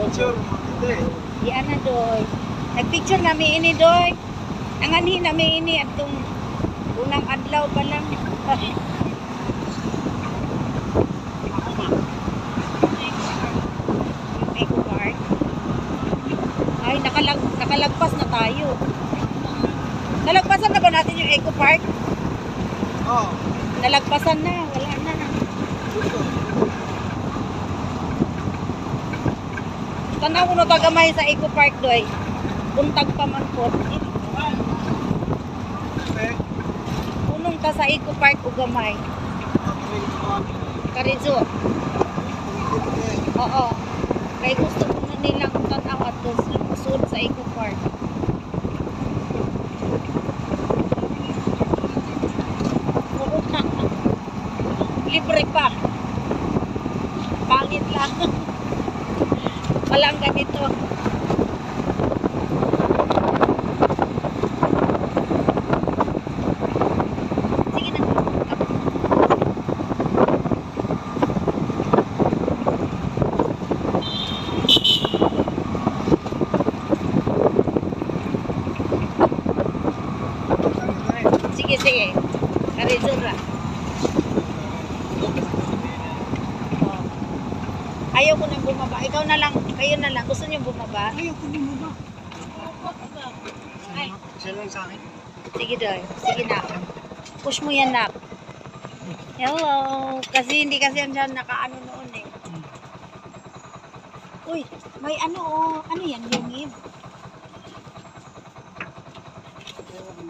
Picture mo, hindi. Yan na, Doy. Nagpicture namin ini, Doy. Ang anhin namin ini at itong unang adlaw pa lang. Yung Eco Park. Ay, nakalagpas na tayo. Nalagpasan na ba natin yung Eco Park? Oo. Nalagpasan na. Wala na. Tanaw ko na tagamay sa Eco Park, Doy. Buntag pa man po. Punong ta sa Eco Park o gamay. Karizo. Oo. Kaya gusto ko na nilang tanaw at doon sa Eco Park. Oo na. Libre pa. Pangit lang. Walang ganito. Sige na. Sige, sige. Karizura. Ayaw ko nang bumaba. Ikaw na lang. Kayo na lang. Gusto niyo bumaba? Ayaw ko bumaba. Siya lang sa akin. Sige, Doy. Sige na. Push mo yan, nak. Hello. Kasi hindi kasi yan dyan nakaano noon eh. Uy, may ano oh. Ano yan? Lingid.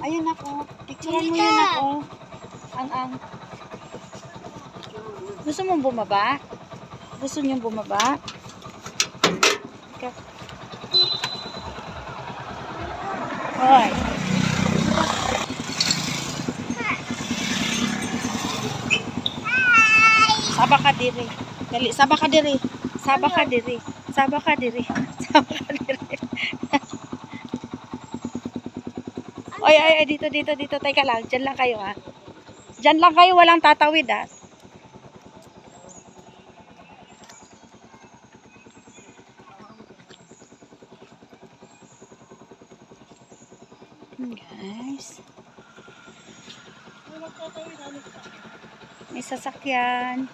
Ayun ako. Picturean mo yun ako. Ang. Gusto mong bumaba? Gusto niyong bumaba? Okay. Hoy. Saba ka diri. Dali, saba ka diri. Saba ka diri. Saba ka diri. Saba ka diri. Oy, ay, dito. Teka lang. Diyan lang kayo, ha. Diyan lang kayo. Walang tatawid, ha. Guys. May sasakyan.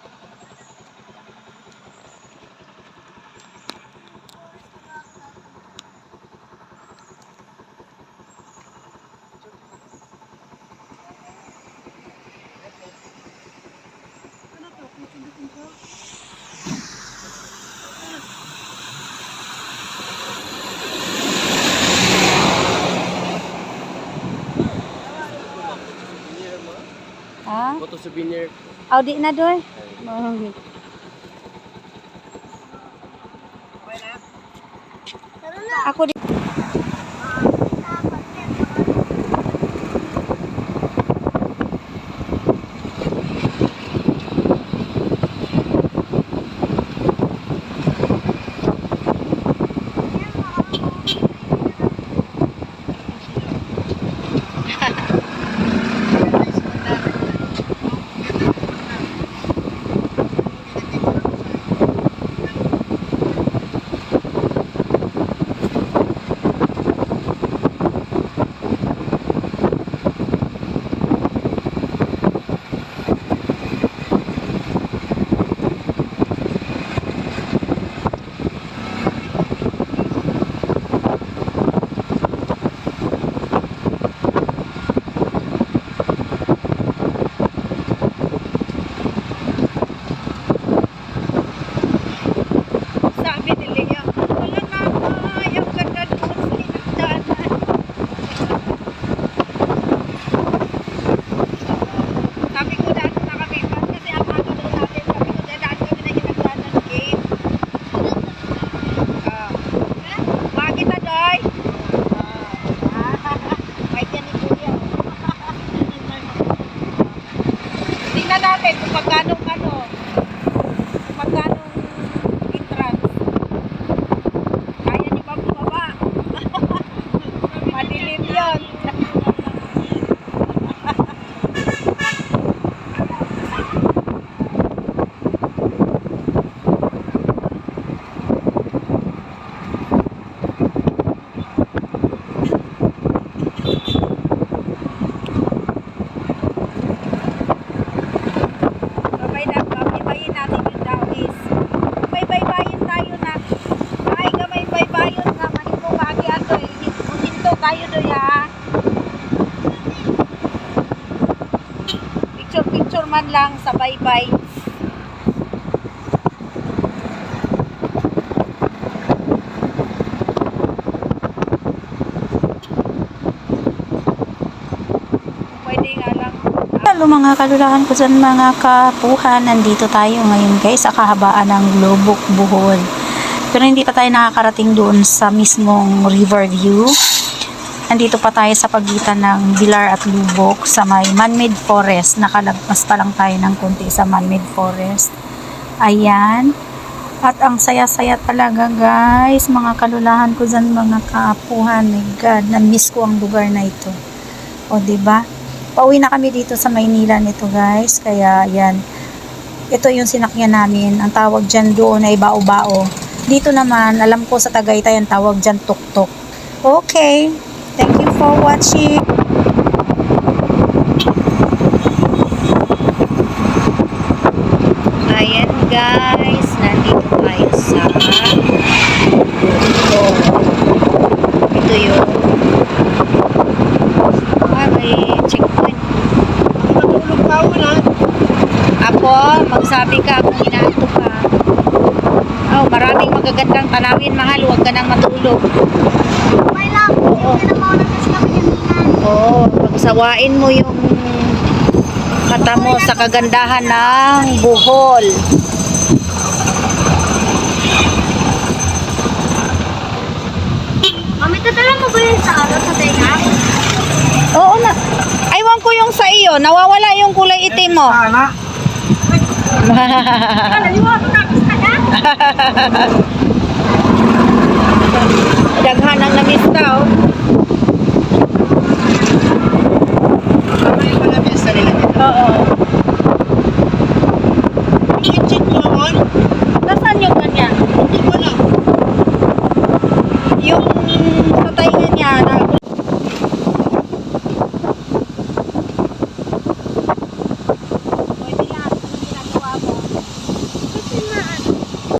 Ha? Photo souvenir. Audi na doy. Ako di. man lang sa bye-bye. Pwede nga lang. Hello mga kalulahan ko dyan mga kapuhan, nandito tayo ngayon guys sa kahabaan ng Lubok, Bohol. Pero hindi pa tayo nakakarating doon sa mismong Riverview. Nandito pa tayo sa pagitan ng Bilar at Lubok sa may man-made forest. Nakalagpas pa lang tayo ng konti sa man-made forest. Ayan. At ang saya-saya talaga guys, mga kalulahan ko dyan mga kapuhan. My God, na-miss ko ang lugar na ito. O diba? Pauwi na kami dito sa Maynila nito guys. Kaya yan. Ito yung sinakyan namin. Ang tawag dyan doon ay bao-bao. Dito naman, alam ko sa Tagaytay ang tawag dyan tuk-tuk. Okay. Thank you for watching. Ayan guys, nandito tayo sa ito yung may checkpoint. Matulog pa ako na. Apo, magsabi ka kung inaantok ka. Oh, maraming magagandang tanawin, mahal. Huwag ka nang matulog. May lang. Hindi na mauna kasi kami yamingan. Oo, pagsawain mo yung mata mo sa kagandahan ng Bohol. Mami, tatala mo ba yun sa sa tenga? Oo na. Aywan ko yung sa iyo. Nawawala yung kulay itim mo. Sana. Naliwa ko na. Daghan ang namista, oh.